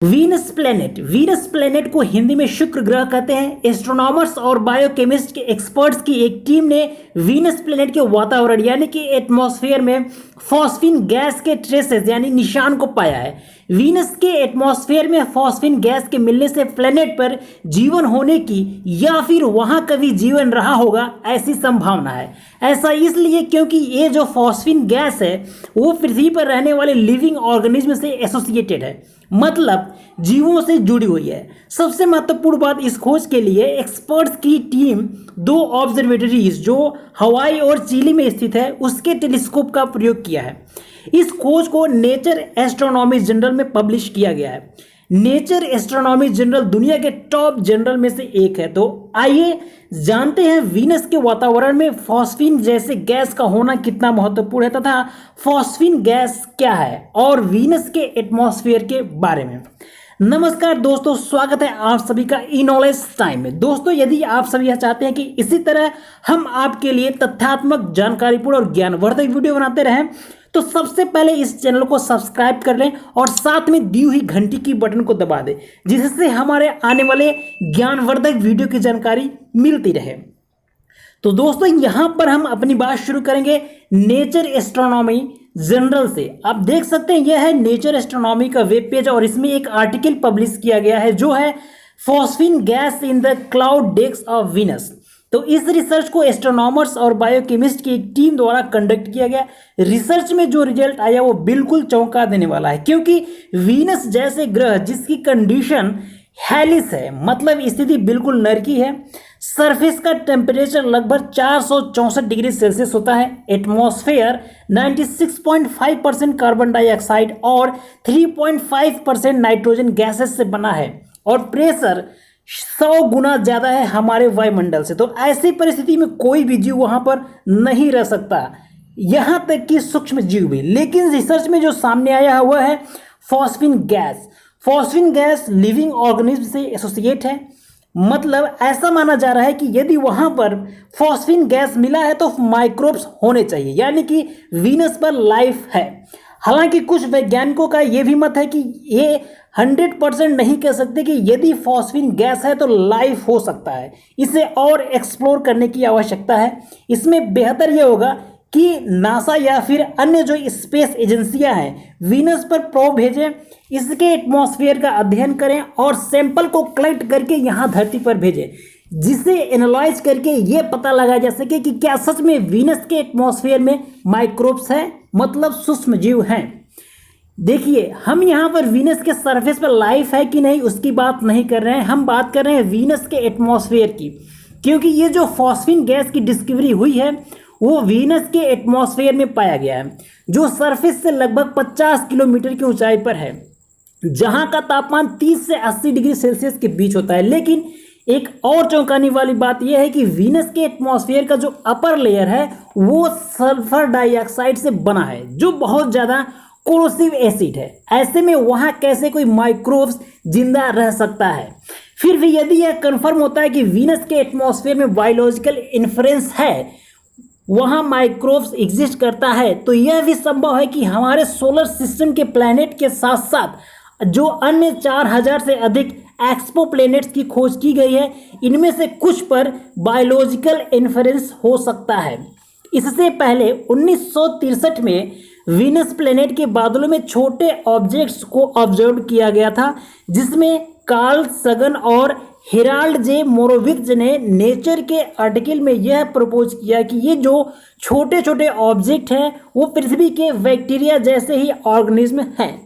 Venus planet को हिंदी में शुक्र ग्रह कहते हैं। एस्ट्रोनॉमर्स और बायोकेमिस्ट के एक्सपर्ट्स की एक टीम ने वीनस प्लेनेट के वातावरण यानी कि एटमॉस्फेयर में फॉस्फीन गैस के ट्रेसेस यानी निशान को पाया है। वीनस के एटमॉस्फेयर में फॉस्फीन गैस के मिलने से प्लेनेट पर जीवन होने की या फिर वहां कभी जीवन रहा होगा ऐसी संभावना है। ऐसा इसलिए क्योंकि ये जो फॉस्फीन गैस है वो पृथ्वी पर रहने वाले लिविंग ऑर्गेनिज्म से एसोसिएटेड है, मतलब जीवों से जुड़ी हुई है। सबसे महत्वपूर्ण बात, इस खोज के लिए एक्सपर्ट्स की टीम दो ऑब्जर्वेटरीज जो हवाई और चिली में स्थित है उसके टेलीस्कोप का प्रयोग किया है। इस खोज को नेचर एस्ट्रोनॉमी जर्नल में पब्लिश किया गया है। नेचर एस्ट्रोनॉमी जर्नल दुनिया के टॉप जर्नल में से एक है। तो आइए जानते हैं वीनस के वातावरण में फॉस्फीन जैसे गैस का होना कितना महत्वपूर्ण है तथा फॉस्फीन गैस क्या है और वीनस के एटमॉस्फेयर के बारे में। नमस्कार दोस्तों, स्वागत है आप सभी का ई नॉलेज टाइम में। दोस्तों, यदि आप सभी यह चाहते हैं कि इसी तरह हम आपके लिए तथ्यात्मक, जानकारीपूर्ण और ज्ञानवर्धक वीडियो बनाते रहें तो सबसे पहले इस चैनल को सब्सक्राइब कर लें और साथ में दी हुई घंटी की बटन को दबा दें, जिससे हमारे आने वाले ज्ञानवर्धक वीडियो की जानकारी मिलती रहे। तो दोस्तों, यहां पर हम अपनी बात शुरू करेंगे नेचर एस्ट्रोनॉमी जर्नल से। आप देख सकते हैं यह है नेचर एस्ट्रोनॉमी का वेब पेज और इसमें एक आर्टिकल पब्लिश किया गया है जो है phosphine gas in the cloud decks of Venus. तो इस रिसर्च को एस्ट्रोनॉमर्स और बायोकेमिस्ट की एक टीम द्वारा कंडक्ट किया गया। रिसर्च में जो रिजल्ट आया वो बिल्कुल चौंका देने वाला है, क्योंकि वीनस जैसे ग्रह जिसकी कंडीशन हेलिस है, मतलब स्थिति बिल्कुल नरकी है, सरफेस का टेम्परेचर लगभग 464 डिग्री सेल्सियस होता है, एटमॉस्फेयर 96.5% कार्बन डाइऑक्साइड और 3.5% नाइट्रोजन गैसेस से बना है और प्रेशर 100 गुना ज़्यादा है हमारे वायुमंडल से। तो ऐसी परिस्थिति में कोई भी जीव वहाँ पर नहीं रह सकता, यहाँ तक कि सूक्ष्म जीव भी। लेकिन रिसर्च में जो सामने आया है वह है phosphine gas. Phosphine gas living organism से एसोसिएट है, मतलब ऐसा माना जा रहा है कि यदि वहाँ पर फॉस्फीन गैस मिला है तो माइक्रोब्स होने चाहिए, यानी कि वीनस पर लाइफ है। हालांकि कुछ वैज्ञानिकों का यह भी मत है कि ये 100% नहीं कह सकते कि यदि फॉस्फीन गैस है तो लाइफ हो सकता है। इसे और एक्सप्लोर करने की आवश्यकता है। इसमें बेहतर यह होगा कि नासा या फिर अन्य जो स्पेस एजेंसियां हैं वीनस पर प्रोब भेजें, इसके एटमॉस्फेयर का अध्ययन करें और सैंपल को कलेक्ट करके यहाँ धरती पर भेजें, जिसे एनालाइज करके ये पता लगाया जा सके कि क्या सच में वीनस के एटमॉस्फेयर में माइक्रोब्स हैं, मतलब सूक्ष्म जीव हैं। देखिए, हम यहाँ पर वीनस के सरफेस पर लाइफ है कि नहीं उसकी बात नहीं कर रहे हैं, हम बात कर रहे हैं वीनस के एटमॉस्फेयर की, क्योंकि ये जो फॉस्फीन गैस की डिस्कवरी हुई है वो वीनस के एटमॉस्फेयर में पाया गया है, जो सरफेस से लगभग 50 किलोमीटर की ऊंचाई पर है, जहाँ का तापमान 30 से 80 डिग्री सेल्सियस के बीच होता है। लेकिन एक और चौंकाने वाली बात यह है कि वीनस के एटमॉस्फेयर का जो अपर लेयर है वो सल्फर डाइऑक्साइड से बना है, जो बहुत ज़्यादा कोरोसिव एसिड है। ऐसे में वहाँ कैसे कोई माइक्रोब्स जिंदा रह सकता है। फिर भी यदि यह कंफर्म होता है कि वीनस के एटमॉस्फेयर में बायोलॉजिकल इन्फ्लुएंस है, वहाँ माइक्रोब्स एग्जिस्ट करता है, तो यह भी संभव है कि हमारे सोलर सिस्टम के प्लैनेट के साथ साथ जो अन्य 4000 से अधिक एक्सपो प्लैनेट्स की खोज की गई है, इनमें से कुछ पर बायोलॉजिकल इन्फ्लुएंस हो सकता है। इससे पहले 1963 में वीनस प्लैनेट के बादलों में छोटे ऑब्जेक्ट्स को ऑब्जर्व किया गया था, जिसमें कार्ल सगन और हेराल्ड जे मोरोविट्ज ने नेचर के आर्टिकल में यह प्रपोज किया कि ये जो छोटे छोटे ऑब्जेक्ट हैं वो पृथ्वी के बैक्टीरिया जैसे ही ऑर्गेनिज्म हैं।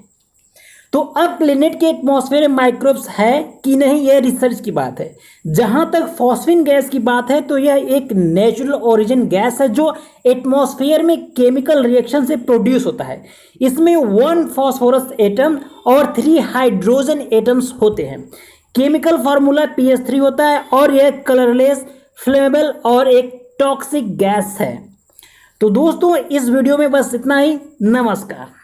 तो अब प्लेनेट के एटमॉस्फेयर में माइक्रोब्स है कि नहीं, यह रिसर्च की बात है। जहां तक फॉस्फीन गैस की बात है तो यह एक नेचुरल ओरिजिन गैस है जो एटमॉस्फेयर में केमिकल रिएक्शन से प्रोड्यूस होता है। इसमें 1 फॉस्फोरस एटम और 3 हाइड्रोजन एटम्स होते हैं। केमिकल फार्मूला PH3 होता है और यह कलरलेस, फ्लेमेबल और एक टॉक्सिक गैस है। तो दोस्तों, इस वीडियो में बस इतना ही। नमस्कार।